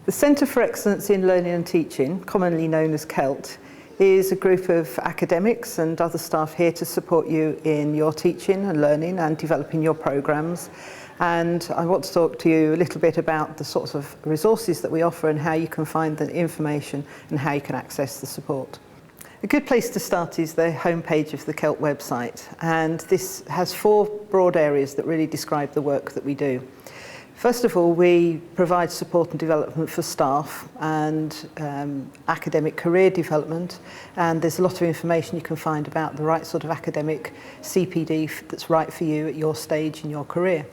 The Centre for Excellence in Learning and Teaching, commonly known as CELT, is a group of academics and other staff here to support you in your teaching and learning and developing your programmes. And I want to talk to you a little bit about the sorts of resources that we offer and how you can find the information and how you can access the support. A good place to start is the homepage of the CELT website, and this has 4 broad areas that really describe the work that we do. First of all, we provide support and development for staff and academic career development, and there's a lot of information you can find about the right sort of academic CPD that's right for you at your stage in your career.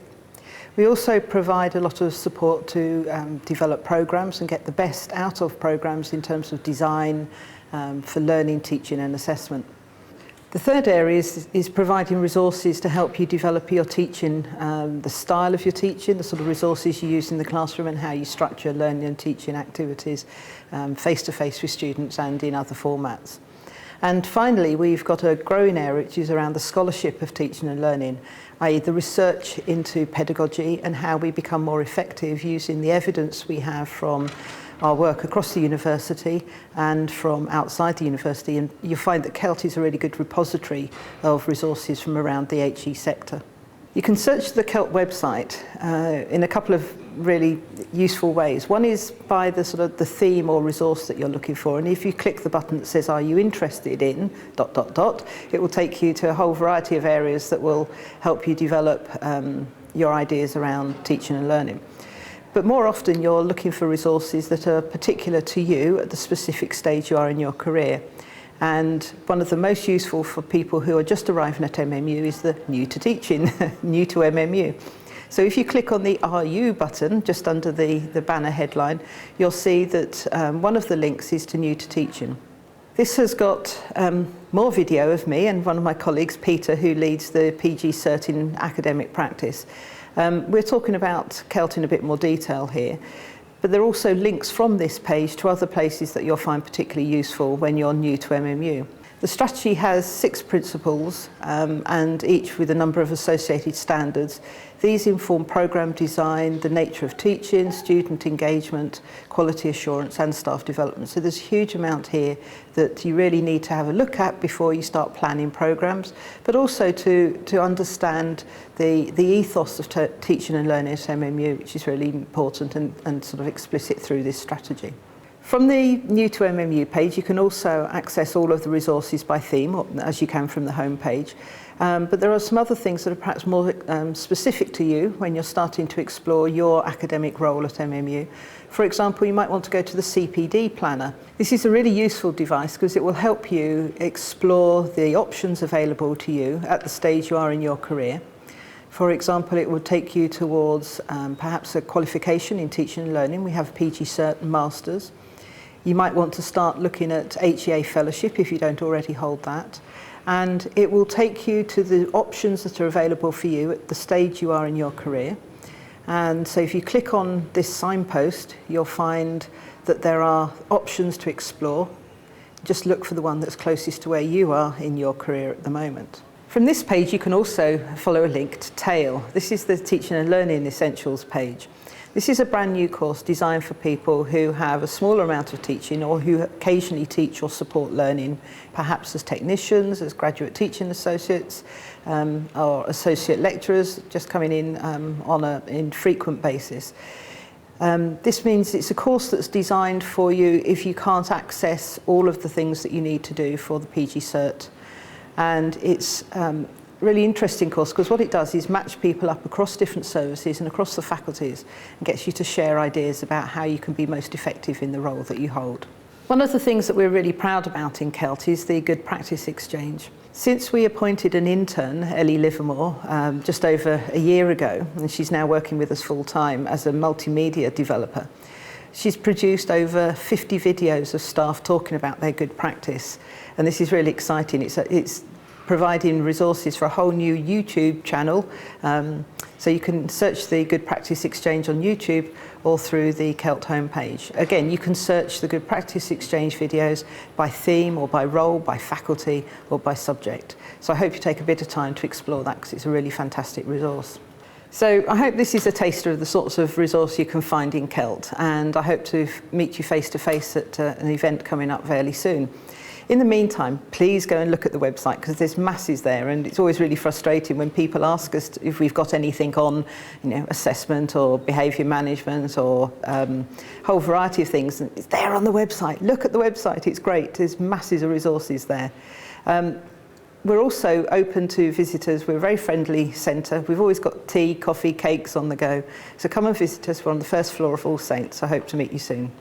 We also provide a lot of support to develop programs and get the best out of programs in terms of design for learning, teaching and assessment. The third area is providing resources to help you develop your teaching, the style of your teaching, the sort of resources you use in the classroom and how you structure learning and teaching activities face-to-face with students and in other formats. And finally, we've got a growing area which is around the scholarship of teaching and learning, i.e. the research into pedagogy and how we become more effective using the evidence we have from our work across the university and from outside the university, and you'll find that CELT is a really good repository of resources from around the HE sector. You can search the CELT website in a couple of really useful ways. One is by the sort of the theme or resource that you're looking for, and if you click the button that says "Are you interested in?" it will take you to a whole variety of areas that will help you develop your ideas around teaching and learning. But more often you're looking for resources that are particular to you at the specific stage you are in your career. And one of the most useful for people who are just arriving at MMU is the new to teaching, new to MMU. So if you click on the Are You button just under the banner headline, you'll see that one of the links is to new to teaching. This has got more video of me and one of my colleagues, Peter, who leads the PG CERT in academic practice. We're talking about CELT in a bit more detail here, but there are also links from this page to other places that you'll find particularly useful when you're new to MMU. The strategy has 6 principles and each with a number of associated standards. These inform programme design, the nature of teaching, student engagement, quality assurance and staff development. So there's a huge amount here that you really need to have a look at before you start planning programmes, but also to understand the ethos of teaching and learning at MMU, which is really important and sort of explicit through this strategy. From the New to MMU page, you can also access all of the resources by theme, as you can from the home page. But there are some other things that are perhaps more specific to you when you're starting to explore your academic role at MMU. For example, you might want to go to the CPD planner. This is a really useful device because it will help you explore the options available to you at the stage you are in your career. For example, it will take you towards perhaps a qualification in teaching and learning. We have PG CERT and Masters. You might want to start looking at HEA Fellowship if you don't already hold that. And it will take you to the options that are available for you at the stage you are in your career. And so if you click on this signpost, you'll find that there are options to explore. Just look for the one that's closest to where you are in your career at the moment. From this page, you can also follow a link to TAIL. This is the Teaching and Learning Essentials page. This is a brand new course designed for people who have a smaller amount of teaching or who occasionally teach or support learning, perhaps as technicians, as graduate teaching associates, or associate lecturers just coming in on an infrequent basis. This means it's a course that's designed for you if you can't access all of the things that you need to do for the PG CERT. And it's really interesting course because what it does is match people up across different services and across the faculties and gets you to share ideas about how you can be most effective in the role that you hold. One of the things that we're really proud about in CELT is the Good Practice Exchange. Since we appointed an intern, Ellie Livermore, just over a year ago, and she's now working with us full-time as a multimedia developer, she's produced over 50 videos of staff talking about their good practice, and this is really exciting. It's providing resources for a whole new YouTube channel. So you can search the Good Practice Exchange on YouTube or through the CELT homepage. Again, you can search the Good Practice Exchange videos by theme or by role, by faculty or by subject. So I hope you take a bit of time to explore that because it's a really fantastic resource. So I hope this is a taster of the sorts of resource you can find in CELT, and I hope to meet you face to face at an event coming up fairly soon. In the meantime, please go and look at the website, because there's masses there, and it's always really frustrating when people ask us if we've got anything on, assessment or behaviour management or a whole variety of things. And it's there on the website. Look at the website, it's great. There's masses of resources there. We're also open to visitors. We're a very friendly centre. We've always got tea, coffee, cakes on the go. So come and visit us. We're on the first floor of All Saints. I hope to meet you soon.